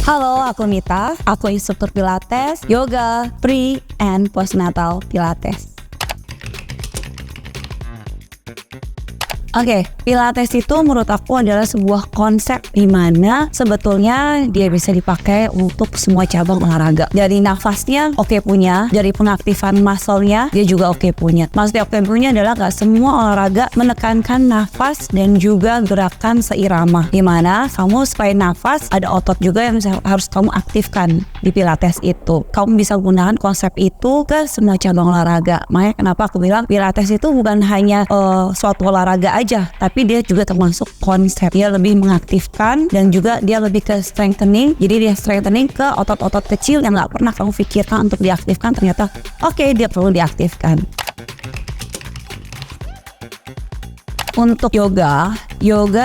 Halo, aku Mita. Aku instruktur Pilates, yoga, pre, and postnatal Pilates. Oke, Pilates itu menurut aku adalah sebuah konsep di mana sebetulnya dia bisa dipakai untuk semua cabang olahraga. Dari nafasnya oke punya, dari pengaktifan muscle-nya dia juga oke punya. Maksudnya oke punya adalah gak semua olahraga menekankan nafas dan juga gerakan seirama. Di mana kamu selain nafas ada otot juga yang harus kamu aktifkan di Pilates itu. Kamu bisa gunakan konsep itu ke semua cabang olahraga. Makanya kenapa aku bilang Pilates itu bukan hanya suatu olahraga aja, tapi dia juga termasuk konsep. Dia lebih mengaktifkan dan juga dia lebih ke strengthening. Jadi dia strengthening ke otot-otot kecil yang gak pernah kamu pikirkan untuk diaktifkan, ternyata oke, dia perlu diaktifkan. Untuk yoga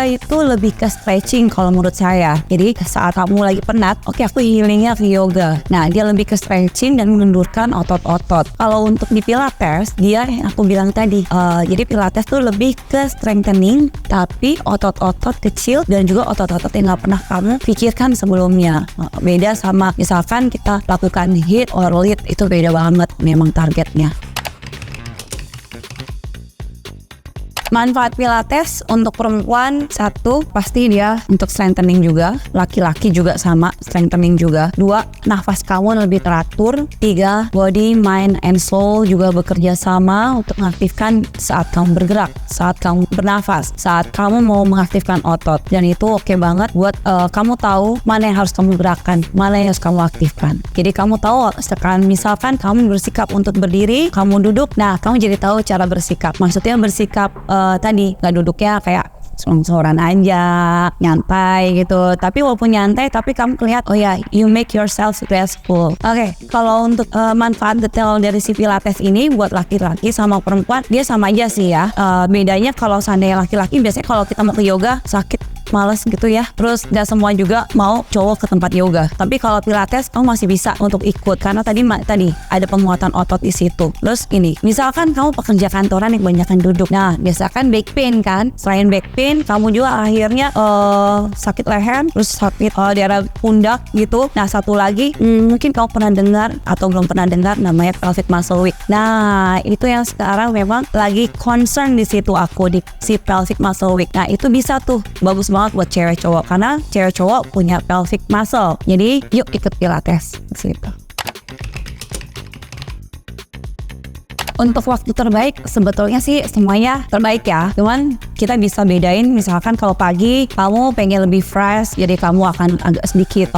itu lebih ke stretching kalau menurut saya. Jadi saat kamu lagi penat, oke aku healingnya ke yoga. Nah dia lebih ke stretching dan mengendurkan otot-otot. Kalau untuk di Pilates, dia yang aku bilang tadi, jadi Pilates tuh lebih ke strengthening, tapi otot-otot kecil dan juga otot-otot yang gak pernah kamu pikirkan sebelumnya. Beda sama misalkan kita lakukan HIIT or LIIT, itu beda banget memang targetnya. Manfaat Pilates untuk perempuan, satu, pasti dia untuk strengthening juga. Laki-laki juga sama, strengthening juga. Dua, nafas kamu lebih teratur. Tiga, body, mind, and soul juga bekerja sama untuk mengaktifkan saat kamu bergerak, saat kamu bernafas, saat kamu mau mengaktifkan otot. Dan itu oke banget buat kamu tahu mana yang harus kamu gerakkan, mana yang harus kamu aktifkan. Jadi kamu tahu sekarang misalkan kamu bersikap untuk berdiri, kamu duduk, nah kamu jadi tahu cara bersikap. Maksudnya bersikap tadi nggak duduknya kayak selong-seloran aja, nyantai gitu. Tapi walaupun nyantai, tapi kamu lihat, oh ya, you make yourself restful. Oke, kalau untuk manfaat detail dari si Pilates ini buat laki-laki sama perempuan, dia sama aja sih ya. Bedanya kalau seandainya laki-laki, biasanya kalau kita mau ke yoga sakit, males gitu ya. Terus gak semua juga mau cowok ke tempat yoga. Tapi kalau Pilates kamu masih bisa untuk ikut karena tadi ada penguatan otot di situ. Terus ini, misalkan kamu pekerja kantoran yang kebanyakan duduk. Nah, biasakan back pain kan. Selain back pain, kamu juga akhirnya sakit leher, terus sakit daerah pundak gitu. Nah, satu lagi mungkin kamu pernah dengar atau belum pernah dengar namanya pelvic muscle weak. Nah, itu yang sekarang memang lagi concern di situ aku di si pelvic muscle weak. Nah, itu bisa tuh bagus banget buat cewek cowok karena cewek cowok punya pelvic muscle. Jadi yuk ikut Pilates gitu. Untuk waktu terbaik sebetulnya sih semuanya terbaik ya. Cuman kita bisa bedain misalkan kalau pagi kamu pengen lebih fresh, jadi kamu akan agak sedikit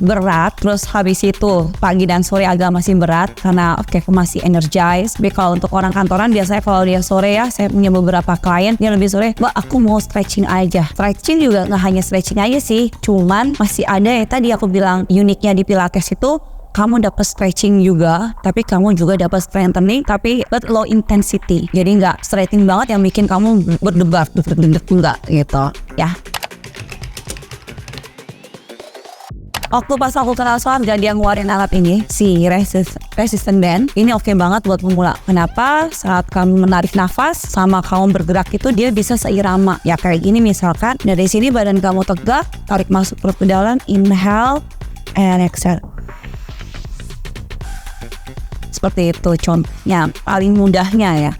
berat. Terus habis itu pagi dan sore agak masih berat karena kamu masih energized. Tapi kalau untuk orang kantoran biasanya kalau dia sore ya, saya punya beberapa klien yang lebih sore, Mbak aku mau stretching aja. Stretching juga gak hanya stretching aja sih, cuman masih ada ya tadi aku bilang uniknya di Pilates itu kamu dapat stretching juga, tapi kamu juga dapat strengthening, tapi but low intensity. Jadi nggak stretching banget yang bikin kamu berdebar, enggak gitu ya. Waktu pas aku kenal Swarga, dia ngeluarin alat ini, si resistant band. Ini oke banget buat pemula. Kenapa? Saat kamu menarik nafas sama kamu bergerak itu dia bisa seirama. Ya kayak gini misalkan, dari sini badan kamu tegak, tarik masuk perut ke dalam, inhale and exhale. Seperti itu contohnya paling mudahnya ya.